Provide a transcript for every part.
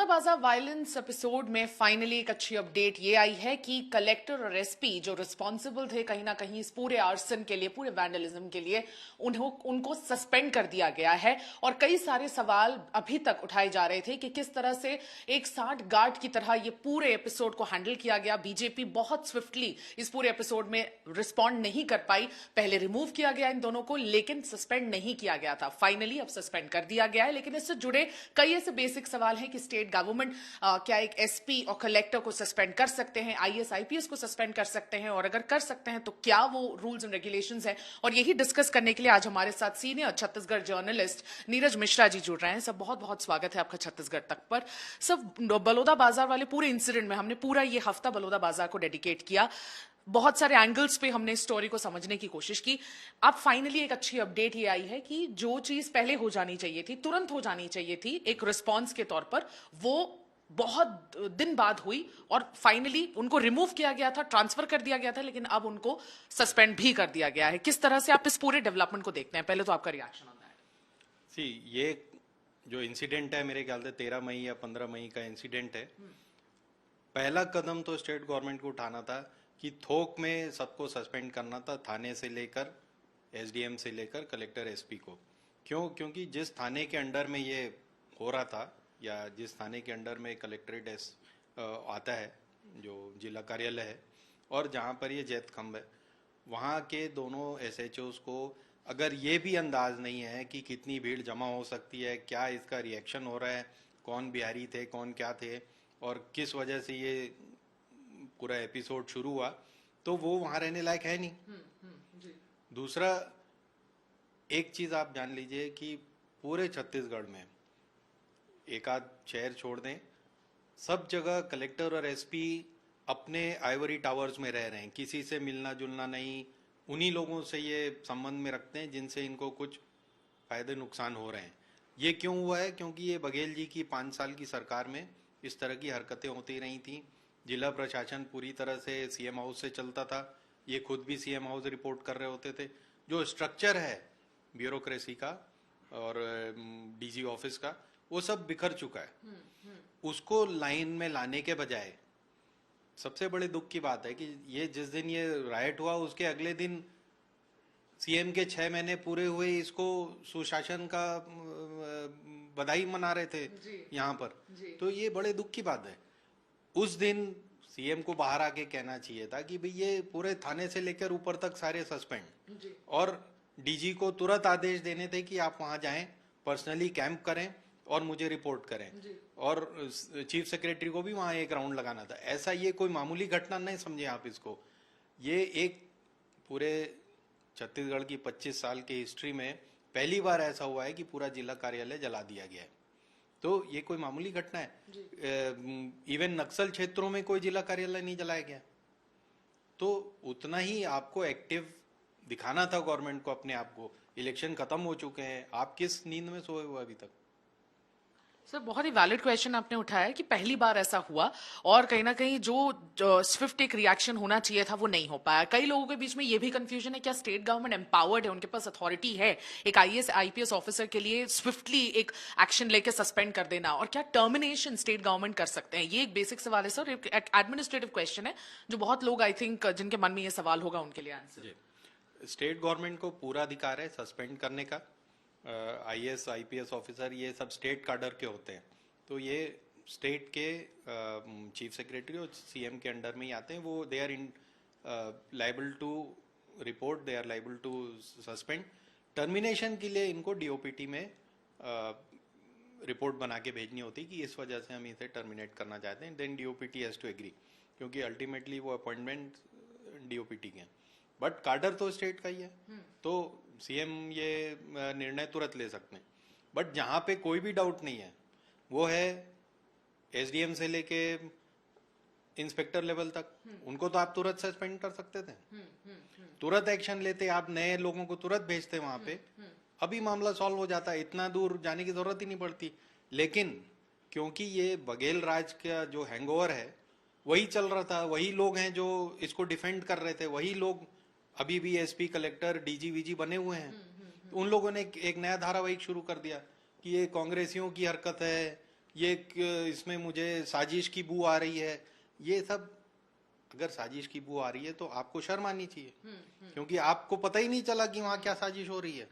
Balodabazar violence episode में finally एक अच्छी अपडेट ये आई है कि कलेक्टर और एसपी जो रिस्पॉन्सिबल थे कहीं ना कहीं इस पूरे आर्सन के लिए, पूरे वैंडलिज्म के लिए, उनको सस्पेंड कर दिया गया है। और कई सारे सवाल अभी तक उठाए जा रहे थे कि किस तरह से एक 60 गार्ड की तरह ये पूरे एपिसोड को हैंडल किया गया। बीजेपी बहुत स्विफ्टली इस पूरे एपिसोड में रिस्पॉन्ड नहीं कर पाई। पहले रिमूव किया गया इन दोनों को, लेकिन सस्पेंड नहीं किया गया था। फाइनली अब सस्पेंड कर दिया गया है। लेकिन इससे जुड़े कई ऐसे बेसिक सवाल हैं कि स्टेट गवर्नमेंट क्या एक एसपी और कलेक्टर को सस्पेंड कर सकते हैं, आईएएस आईपीएस को सस्पेंड कर सकते हैं, और अगर कर सकते हैं तो क्या वो रूल्स एंड रेगुलेशंस हैं। और यही डिस्कस करने के लिए आज हमारे साथ सीनियर छत्तीसगढ़ जर्नलिस्ट नीरज मिश्रा जी जुड़ रहे हैं। सब बहुत बहुत स्वागत है आपका छत्तीसगढ़ तक पर। सब बलौदाबाजार वाले पूरे इंसिडेंट में हमने पूरा ये हफ्ता बलौदाबाजार को डेडिकेट किया। बहुत सारे एंगल्स पे हमने इस स्टोरी को समझने की कोशिश की। अब फाइनली एक अच्छी अपडेट ये आई है कि जो चीज पहले हो जानी चाहिए थी, तुरंत हो जानी चाहिए थी एक रिस्पांस के तौर पर, वो बहुत दिन बाद हुई और फाइनली उनको रिमूव किया गया था, ट्रांसफर कर दिया गया था, लेकिन अब उनको सस्पेंड भी कर दिया गया है। किस तरह से आप इस पूरे डेवलपमेंट को देखते हैं? पहले तो आपका रिएक्शन होता है। ये जो इंसिडेंट है मेरे ख्याल से 13 मई या 15 मई का इंसिडेंट है। पहला कदम तो स्टेट गवर्नमेंट को उठाना था कि थोक में सबको सस्पेंड करना था, थाने से लेकर एसडीएम से लेकर कलेक्टर एसपी को। क्योंकि जिस थाने के अंडर में ये हो रहा था, या जिस थाने के अंडर में कलेक्ट्रेट आता है, जो जिला कार्यालय है, और जहाँ पर ये जैत खंब है, वहाँ के दोनों एसएचओस को अगर ये भी अंदाज नहीं है कि कितनी भीड़ जमा हो सकती है, क्या इसका रिएक्शन हो रहा है, कौन बिहारी थे, कौन क्या थे, और किस वजह से ये पूरा एपिसोड शुरू हुआ, तो वो वहां रहने लायक है नहीं। जी। दूसरा, एक चीज आप जान लीजिए कि पूरे छत्तीसगढ़ में एक आध शहर छोड़ दें, सब जगह कलेक्टर और एसपी अपने आइवरी टावर्स में रह रहे हैं, किसी से मिलना जुलना नहीं। उन्हीं लोगों से ये संबंध में रखते हैं जिनसे इनको कुछ फायदे नुकसान हो रहे हैं। ये क्यों हुआ है? क्योंकि ये बघेल जी की 5 साल की सरकार में इस तरह की हरकतें होती रही थी। जिला प्रशासन पूरी तरह से सीएम हाउस से चलता था, ये खुद भी सीएम हाउस रिपोर्ट कर रहे होते थे। जो स्ट्रक्चर है ब्यूरोक्रेसी का और डीजी ऑफिस का, वो सब बिखर चुका है। उसको लाइन में लाने के बजाय, सबसे बड़े दुख की बात है कि ये जिस दिन ये राइट हुआ उसके अगले दिन सीएम के 6 महीने पूरे हुए, इसको सुशासन का बधाई मना रहे थे यहाँ पर। तो ये बड़े दुख की बात है। उस दिन सीएम को बाहर आके कहना चाहिए था कि भाई ये पूरे थाने से लेकर ऊपर तक सारे सस्पेंड, और डीजी को तुरंत आदेश देने थे कि आप वहां जाएं, पर्सनली कैंप करें और मुझे रिपोर्ट करें, और चीफ सेक्रेटरी को भी वहां एक राउंड लगाना था। ऐसा ये कोई मामूली घटना नहीं समझे आप इसको। ये एक पूरे छत्तीसगढ़ की 25 साल की हिस्ट्री में पहली बार ऐसा हुआ है कि पूरा जिला कार्यालय जला दिया गया है। तो ये कोई मामूली घटना है? इवन नक्सल क्षेत्रों में कोई जिला कार्यालय नहीं जलाया गया। तो उतना ही आपको एक्टिव दिखाना था गवर्नमेंट को अपने आप को। इलेक्शन खत्म हो चुके हैं, आप किस नींद में सोए हुए अभी तक? सर, बहुत ही वैलिड क्वेश्चन आपने उठाया कि पहली बार ऐसा हुआ, और कहीं ना कहीं जो स्विफ्ट एक रिएक्शन होना चाहिए था वो नहीं हो पाया। कई लोगों के बीच में ये भी कंफ्यूजन है, क्या स्टेट गवर्नमेंट एम्पावर्ड है, उनके पास अथॉरिटी है एक आईएएस आईपीएस ऑफिसर के लिए स्विफ्टली एक एक्शन लेके सस्पेंड कर देना, और क्या टर्मिनेशन स्टेट गवर्नमेंट कर सकते हैं? ये एक बेसिक सवाल है सर, एक एडमिनिस्ट्रेटिव क्वेश्चन है जो बहुत लोग, आई थिंक, जिनके मन में ये सवाल होगा उनके लिए आंसर। स्टेट गवर्नमेंट को पूरा अधिकार है सस्पेंड करने का। आईएएस आईपीएस ऑफिसर ये सब स्टेट काडर के होते हैं, तो ये स्टेट के चीफ सेक्रेटरी और सीएम के अंडर में ही आते हैं। वो they are in liable to report, they are liable to suspend. Termination के लिए इनको डीओपीटी में रिपोर्ट बना के भेजनी होती कि इस वजह से हम इसे टर्मिनेट करना चाहते हैं, then DOPT has to agree, क्योंकि अल्टीमेटली वो अपॉइंटमेंट डीओपीटी के हैं। बट काडर तो स्टेट का ही है, तो सीएम ये निर्णय तुरंत ले सकते हैं। बट जहां पे कोई भी डाउट नहीं है वो है एसडीएम से लेके इंस्पेक्टर लेवल तक। उनको तो आप तुरंत सस्पेंड कर सकते थे, तुरंत एक्शन लेते, आप नए लोगों को तुरंत भेजते वहां पे, अभी मामला सॉल्व हो जाता, इतना दूर जाने की जरूरत ही नहीं पड़ती। लेकिन क्योंकि ये बघेल राज का जो हैंगओवर है वही चल रहा था, वही लोग हैं जो इसको डिफेंड कर रहे थे, वही लोग अभी भी एसपी कलेक्टर डीजी वीजी बने हुए हैं। तो उन लोगों ने एक नया धारावाहिक शुरू कर दिया कि ये कांग्रेसियों की हरकत है, इसमें मुझे साजिश की बू आ रही है, ये सब। अगर साजिश की बू आ रही है तो आपको शर्म आनी चाहिए, क्योंकि आपको पता ही नहीं चला कि वहां क्या साजिश हो रही है।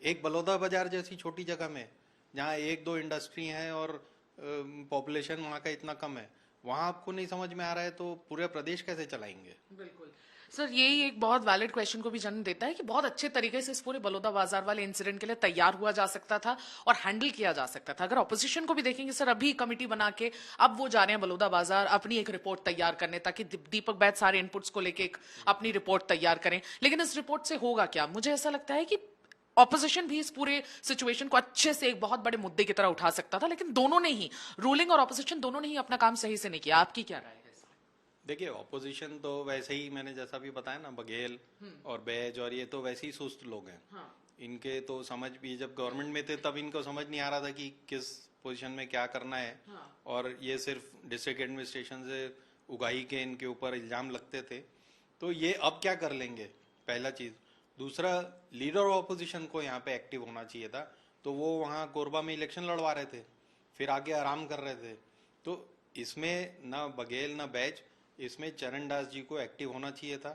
एक बलौदा बाजार जैसी छोटी जगह में, जहाँ एक दो इंडस्ट्री हैं और पॉपुलेशन वहाँ का इतना कम है, वहां आपको नहीं समझ में आ रहा है तो पूरे प्रदेश कैसे चलाएंगे? बिल्कुल सर, यही एक बहुत वैलिड क्वेश्चन को भी जन्म देता है कि बहुत अच्छे तरीके से इस पूरे बलौदा बाजार वाले इंसिडेंट के लिए तैयार हुआ जा सकता था और हैंडल किया जा सकता था। अगर ऑपोजिशन को भी देखेंगे सर, अभी कमेटी बना के अब वो जा रहे हैं बलौदा बाजार अपनी एक रिपोर्ट तैयार करने, ताकि दीपक बैद सारे इनपुट्स को लेके एक अपनी रिपोर्ट तैयार करें। लेकिन इस रिपोर्ट से होगा क्या? मुझे ऐसा लगता है कि ऑपोजिशन भी इस पूरे सिचुएशन को अच्छे से एक बहुत बड़े मुद्दे की तरह उठा सकता था, लेकिन दोनों ने ही, रूलिंग और ऑपोजिशन दोनों ने ही अपना काम सही से नहीं किया। आपकी क्या राय है? देखिए, ऑपोजिशन तो वैसे ही, मैंने जैसा भी बताया ना, बघेल और बैज और ये तो वैसे ही सुस्त लोग हैं। हाँ। इनके तो समझ भी, जब गवर्नमेंट में थे तब इनको समझ नहीं आ रहा था कि किस पोजीशन में क्या करना है। हाँ। और ये सिर्फ डिस्ट्रिक्ट एडमिनिस्ट्रेशन से उगाही के इनके ऊपर इल्जाम लगते थे, तो ये अब क्या कर लेंगे, पहला चीज। दूसरा, लीडर ऑपोजिशन को यहाँ पे एक्टिव होना चाहिए था, तो वो वहाँ कोरबा में इलेक्शन लड़वा रहे थे, फिर आगे आराम कर रहे थे। तो इसमें ना बघेल ना बैच, इसमें चरण दास जी को एक्टिव होना चाहिए था।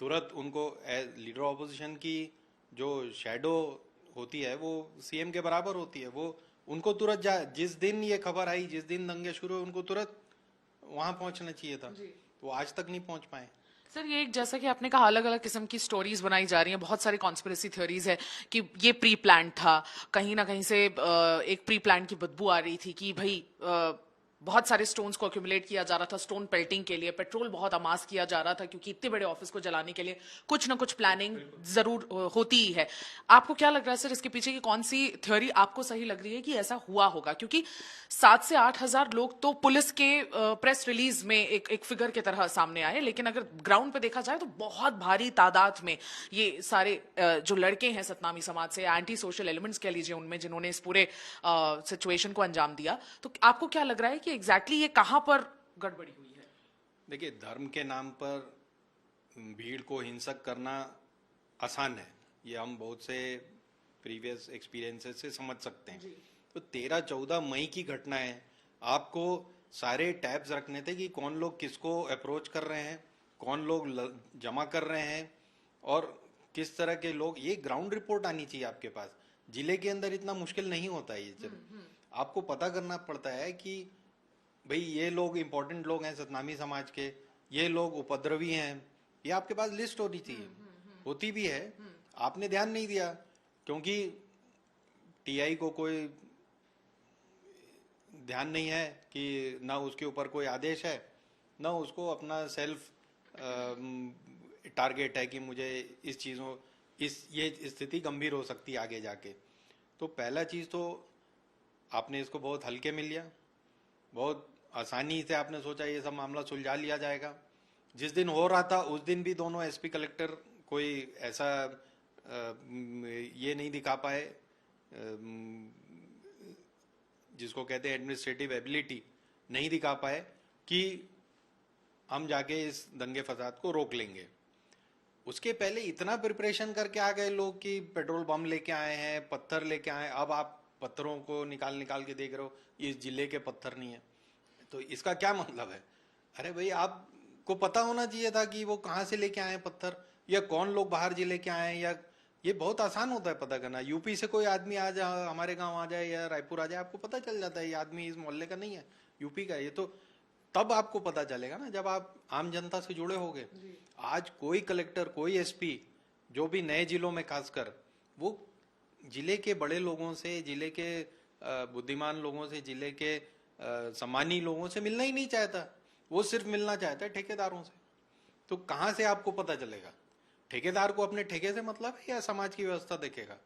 तुरंत उनको लीडर ऑपोजिशन की जो शैडो होती है वो सीएम के बराबर होती है, वो उनको तुरंत जिस दिन ये खबर आई, जिस दिन दंगे शुरू हुए, उनको तुरंत वहां पहुंचना चाहिए था। वो आज तक नहीं पहुंच पाए। सर, ये एक, जैसा कि आपने कहा, अलग अलग किस्म की स्टोरीज बनाई जा रही हैं, बहुत सारी कॉन्स्पिरेसी थ्योरीज है कि ये प्री प्लान था, कहीं ना कहीं से एक प्री प्लान की बदबू आ रही थी कि भाई बहुत सारे स्टोन्स को अक्यूमुलेट किया जा रहा था स्टोन पेल्टिंग के लिए, पेट्रोल बहुत अमास किया जा रहा था, क्योंकि इतने बड़े ऑफिस को जलाने के लिए कुछ ना कुछ प्लानिंग जरूर होती ही है। आपको क्या लग रहा है सर, इसके पीछे की कौन सी थ्योरी आपको सही लग रही है कि ऐसा हुआ होगा? क्योंकि 7 से 8 हजार लोग तो पुलिस के प्रेस रिलीज में एक फिगर की तरह सामने आए, लेकिन अगर ग्राउंड पे देखा जाए तो बहुत भारी तादाद में ये सारे जो लड़के हैं सतनामी समाज से, एंटी सोशल एलिमेंट्स कह लीजिए उनमें, जिन्होंने इस पूरे सिचुएशन को अंजाम दिया। तो आपको क्या लग रहा है कि एग्जैक्टली ये कहां पर गड़बड़ी हुई है? देखिए, धर्म के नाम पर भीड़ को हिंसक करना आसान है, ये हम बहुत से प्रीवियस एक्सपीरियंसेस से समझ सकते हैं। तो 13-14 मई की घटना है, आपको सारे टैब्स रखने थे कि कौन लोग किसको अप्रोच कर रहे हैं, कौन लोग जमा कर रहे हैं और किस तरह के लोग। ये ग्राउंड रिपोर्ट आनी चाहिए आपके पास। जिले के अंदर इतना मुश्किल नहीं होता है ये। आपको पता करना पड़ता है कि भाई ये लोग इंपॉर्टेंट लोग हैं सतनामी समाज के, ये लोग उपद्रवी हैं, ये आपके पास लिस्ट होनी चाहिए। होती भी है, आपने ध्यान नहीं दिया, क्योंकि टीआई को कोई ध्यान नहीं है कि ना उसके ऊपर कोई आदेश है, ना उसको अपना सेल्फ टारगेट है कि मुझे इस चीज़ों ये स्थिति गंभीर हो सकती है आगे जाके। तो पहला चीज़ तो आपने इसको बहुत हल्के में लिया, बहुत आसानी से आपने सोचा ये सब मामला सुलझा लिया जाएगा। जिस दिन हो रहा था उस दिन भी दोनों एसपी कलेक्टर कोई ऐसा ये नहीं दिखा पाए, जिसको कहते हैं एडमिनिस्ट्रेटिव एबिलिटी, नहीं दिखा पाए कि हम जाके इस दंगे फसाद को रोक लेंगे। उसके पहले इतना प्रिपरेशन करके आ गए लोग कि पेट्रोल बम लेके आए हैं, पत्थर लेके आए। अब आप पत्थरों को निकाल निकाल के देख रहे हो, इस जिले के पत्थर नहीं है, तो इसका क्या मतलब है? अरे भाई, आपको पता होना चाहिए था कि वो कहाँ से लेके आए पत्थर, या कौन लोग बाहर जिले के आए, या ये बहुत आसान होता है पता करना। यूपी से कोई आदमी आ जाए, हमारे गांव आ जाए या रायपुर आ जाए, आपको पता चल जाता है ये आदमी इस मोहल्ले का नहीं है, यूपी का। ये तो तब आपको पता चलेगा ना जब आप आम जनता से जुड़े होगे। आज कोई कलेक्टर, कोई एसपी, जो भी नए जिलों में खासकर, वो जिले के बड़े लोगों से, जिले के बुद्धिमान लोगों से, जिले के सम्मानी लोगों से मिलना ही नहीं चाहता। वो सिर्फ मिलना चाहता है ठेकेदारों से। तो कहाँ से आपको पता चलेगा? ठेकेदार को अपने ठेके से मतलब है या समाज की व्यवस्था देखेगा?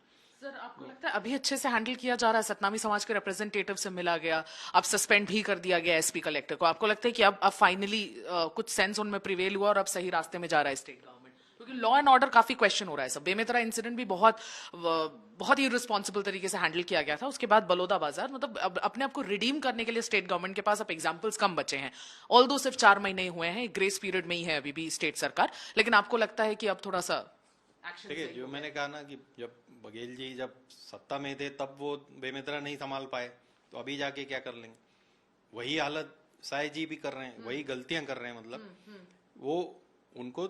सर, आपको लगता है अभी अच्छे से हैंडल किया जा रहा है? सतनामी समाज के रिप्रेजेंटेटिव से मिला गया, अब सस्पेंड भी कर दिया गया एसपी कलेक्टर को। आपको लगता है कि अब फाइनली कुछ सेंस उनमें प्रिवेल हुआ और अब सही रास्ते में जा रहा है स्टेट गवर्नमेंट? क्योंकि लॉ एंड ऑर्डर काफी क्वेश्चन हो रहा है। सब बेमेतरा इंसिडेंट भी बहुत ही रिस्पॉन्सिबल तरीके से हैंडल किया गया था। उसके बाद बलौदा बाजार, मतलब अपने आप को रिडीम करने के लिए स्टेट गवर्नमेंट के पास अब एग्जाम्पल्स कम बचे हैं। ऑल्दो सिर्फ 4 महीने हुए हैं, ग्रेस पीरियड में ही है अभी भी स्टेट सरकार, लेकिन आपको लगता है कि अब थोड़ा सा देखिए, जो मैंने कहा ना कि जब बघेल जी जब सत्ता में थे तब वो बेमेतरा नहीं संभाल पाए, तो अभी जाके क्या कर लेंगे? वही हालत साय जी भी कर रहे हैं, वही गलतियां कर रहे हैं। मतलब वो उनको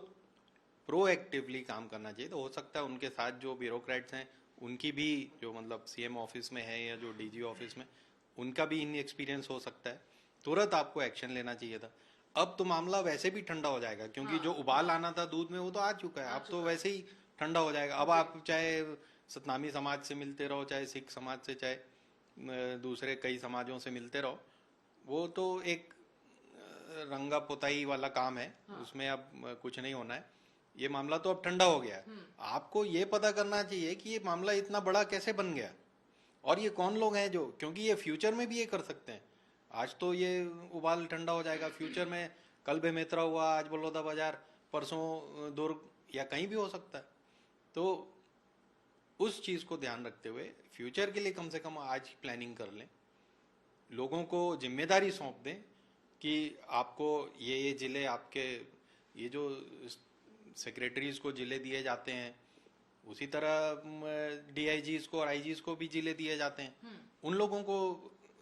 प्रोएक्टिवली काम करना चाहिए। तो हो सकता है उनके साथ जो ब्यूरोक्रेट्स हैं उनकी भी, जो मतलब सीएम ऑफिस में है या जो डीजी ऑफिस में, उनका भी इन एक्सपीरियंस हो सकता है। तुरंत आपको एक्शन लेना चाहिए था। अब तो मामला वैसे भी ठंडा हो जाएगा, क्योंकि जो उबाल आना था दूध में वो तो आ चुका है। अब तो वैसे ही ठंडा हो जाएगा। अब आप चाहे सतनामी समाज से मिलते रहो, चाहे सिख समाज से, चाहे दूसरे कई समाजों से मिलते रहो, वो तो एक रंगा पुताई वाला काम है। उसमें अब कुछ नहीं होना है। ये मामला तो अब ठंडा हो गया है। आपको ये पता करना चाहिए कि ये मामला इतना बड़ा कैसे बन गया, और ये कौन लोग हैं जो, क्योंकि ये फ्यूचर में भी ये कर सकते हैं। आज तो ये उबाल ठंडा हो जाएगा, फ्यूचर में कल बेमेतरा हुआ, आज बलौदा बाजार, परसों दुर्ग, या कहीं भी हो सकता है। तो उस चीज को ध्यान रखते हुए फ्यूचर के लिए कम से कम आज प्लानिंग कर लें। लोगों को जिम्मेदारी सौंप दें कि आपको ये जिले, आपके ये जो सेक्रेटरीज को जिले दिए जाते हैं, उसी तरह डीआईजीज को और आईजीज को भी जिले दिए जाते हैं। उन लोगों को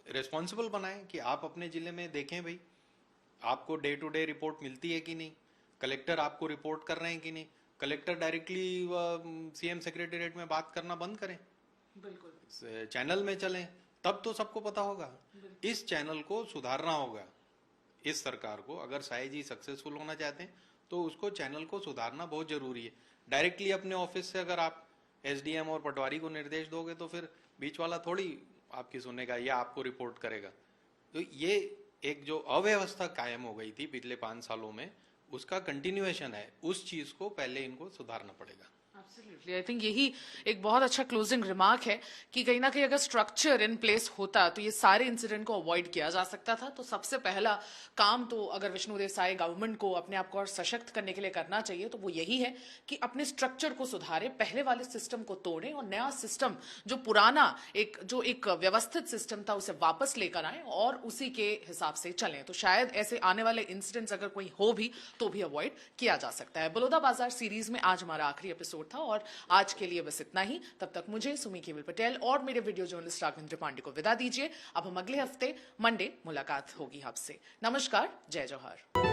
रिस्पॉन्सिबल बनाएं कि आप अपने जिले में देखें भाई, आपको डे टू डे रिपोर्ट मिलती है कि नहीं, कलेक्टर आपको रिपोर्ट कर रहे हैं कि नहीं। कलेक्टर डायरेक्टली सीएम सेक्रेटेरिएट में बात करना बंद करें, बिल्कुल चैनल में चलें, तब तो सबको पता होगा। इस चैनल को सुधारना होगा इस सरकार को। अगर साई जी सक्सेसफुल होना चाहते हैं तो उसको चैनल को सुधारना बहुत जरूरी है। डायरेक्टली अपने ऑफिस से अगर आप एसडीएम और पटवारी को निर्देश दोगे तो फिर बीच वाला थोड़ी आपकी सुनेगा या आपको रिपोर्ट करेगा। तो ये एक जो अव्यवस्था कायम हो गई थी पिछले 5 सालों में, उसका कंटिन्यूएशन है। उस चीज को पहले इनको सुधारना पड़ेगा। एब्सोल्युटली, आई थिंक यही एक बहुत अच्छा क्लोजिंग रिमार्क है कि कहीं ना कहीं अगर स्ट्रक्चर इन प्लेस होता तो ये सारे इंसिडेंट को अवॉइड किया जा सकता था। तो सबसे पहला काम तो अगर विष्णुदेव साय गवर्नमेंट को अपने आप को और सशक्त करने के लिए करना चाहिए तो वो यही है कि अपने स्ट्रक्चर को सुधारे, पहले वाले सिस्टम को तोड़ें और नया सिस्टम, जो पुराना एक व्यवस्थित सिस्टम था, उसे वापस लेकर आए और उसी के हिसाब से चलें। तो शायद ऐसे आने वाले इंसिडेंट्स अगर कोई हो भी तो भी अवॉइड किया जा सकता है। बलौदा बाजार सीरीज में आज हमारा आखिरी एपिसोड था और आज के लिए बस इतना ही। तब तक मुझे, सुमी केवल पटेल और मेरे वीडियो जर्नलिस्ट राघवेंद्र पांडे को विदा दीजिए। अब हम अगले हफ्ते मंडे मुलाकात होगी आपसे। नमस्कार, जय जौहर।